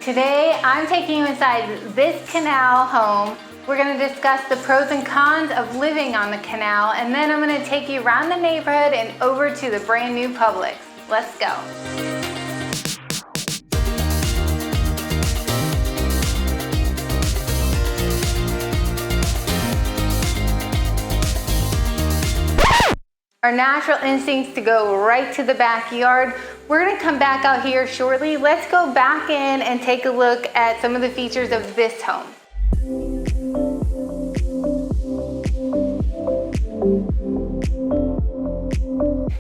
Today, I'm taking you inside this Canal home. We're going to discuss the pros and cons of living on the Canal, and then I'm going to take you around the neighborhood and over to the brand new Publix. Let's go. Our natural instincts to go right to the backyard. We're gonna come back out here shortly. Let's go back in and take a look at some of the features of this home.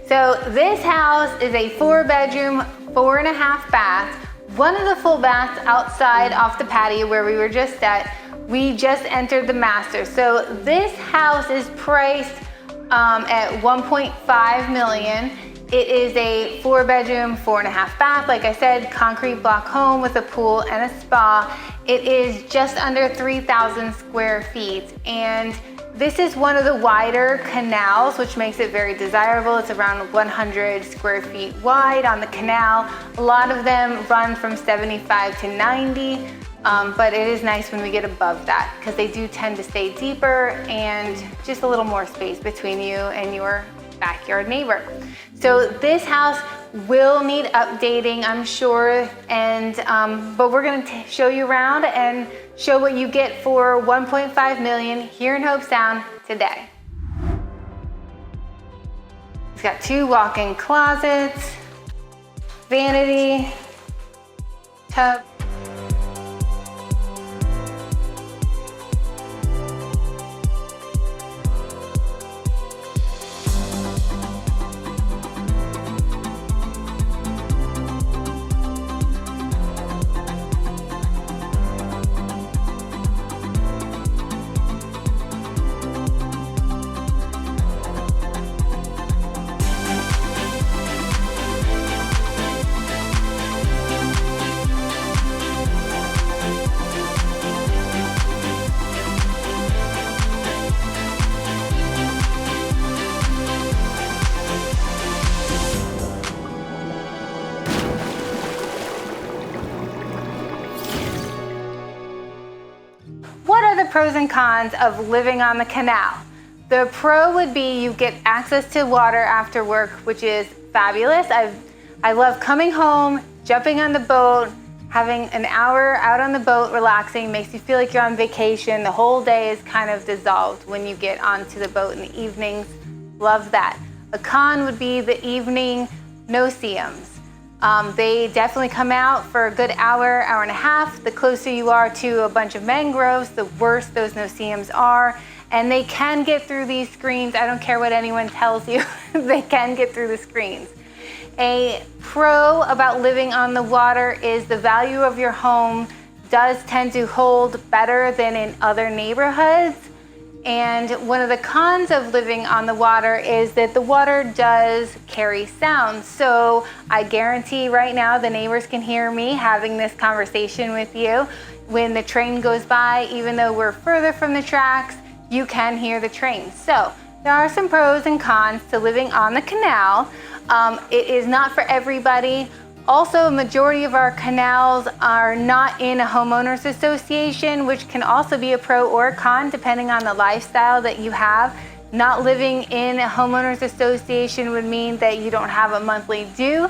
So this house is a 4-bedroom, 4.5 bath. One of the full baths outside off the patio where we were just at, we just entered the master. So this house is priced at $1.5 million. It is a 4-bedroom, 4.5 bath. Like I said, concrete block home with a pool and a spa. It is just under 3,000 square feet. And this is one of the wider canals, which makes it very desirable. It's around 100 square feet wide on the canal. A lot of them run from 75 to 90. But it is nice when we get above that because they do tend to stay deeper and just a little more space between you and your backyard neighbor. So this house will need updating, I'm sure, and but we're going to show you around and show what you get for $1.5 million here in Hobe Sound today. It's got 2 walk-in closets, vanity, tub. What are the pros and cons of living on the canal? The pro would be you get access to water after work, which is fabulous. I love coming home, jumping on the boat, having an hour out on the boat relaxing, makes you feel like you're on vacation. The whole day is kind of dissolved when you get onto the boat in the evenings. Love that. A con would be the evening no-see-ums. They definitely come out for a good hour, hour and a half. The closer you are to a bunch of mangroves, the worse those no-see-ums are. And they can get through these screens. I don't care what anyone tells you, they can get through the screens. A pro about living on the water is the value of your home does tend to hold better than in other neighborhoods. And one of the cons of living on the water is that the water does carry sound. So I guarantee right now the neighbors can hear me having this conversation with you. When the train goes by, even though we're further from the tracks, you can hear the train. So there are some pros and cons to living on the canal. It is not for everybody. Also, a majority of our canals are not in a homeowners association, which can also be a pro or a con depending on the lifestyle that you have. Not living in a homeowners association would mean that you don't have a monthly due,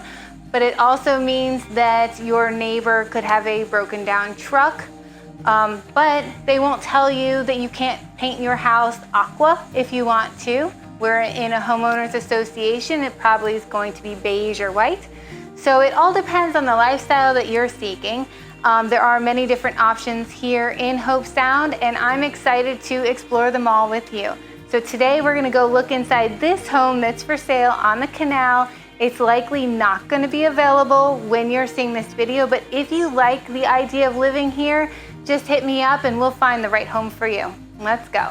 but it also means that your neighbor could have a broken down truck. But they won't tell you that you can't paint your house aqua if you want to. We're in a homeowners association, it probably is going to be beige or white. So it all depends on the lifestyle that you're seeking. There are many different options here in Hobe Sound, and I'm excited to explore them all with you. So today we're gonna go look inside this home that's for sale on the canal. It's likely not gonna be available when you're seeing this video, but if you like the idea of living here, just hit me up and we'll find the right home for you. Let's go.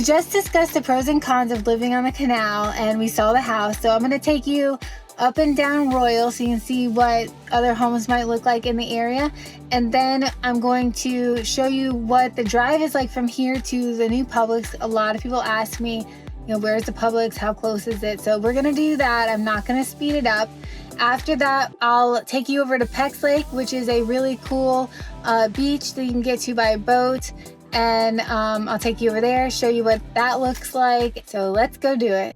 we just discussed the pros and cons of living on the canal, and we saw the house. So I'm going to take you up and down Royal so you can see what other homes might look like in the area. And then I'm going to show you what the drive is like from here to the new Publix. A lot of people ask me, you know, where's the Publix? How close is it? So we're going to do that. I'm not going to speed it up. After that, I'll take you over to Pecks Lake, which is a really cool beach that you can get to by boat. And I'll take you over there, show you what that looks like. So let's go do it.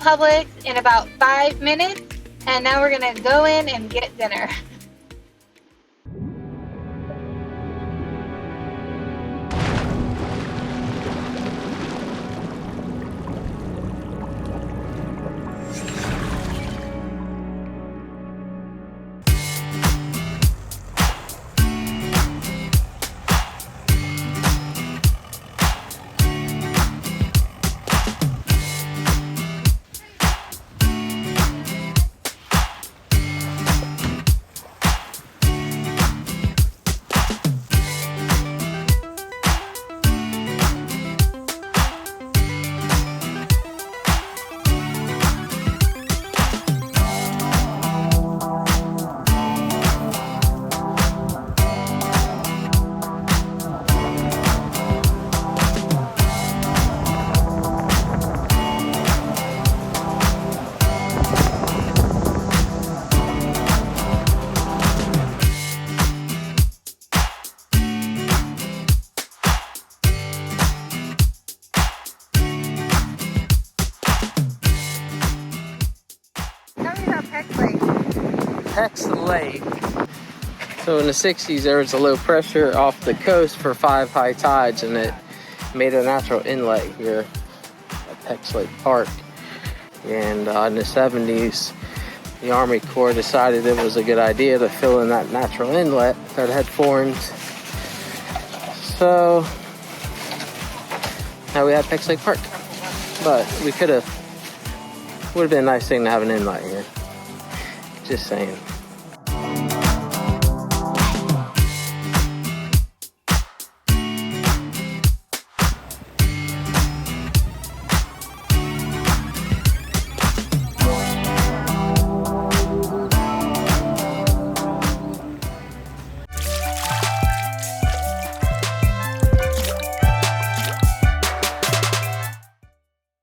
Publix in about 5 minutes, and now we're gonna go in and get dinner. Pecks Lake. So in the 60s there was a low pressure off the coast for 5 high tides, and it made a natural inlet here at Pecks Lake Park. And in the 70s the Army Corps decided it was a good idea to fill in that natural inlet that had formed. So now we have Pecks Lake Park, but would have been a nice thing to have an inlet here. Just saying.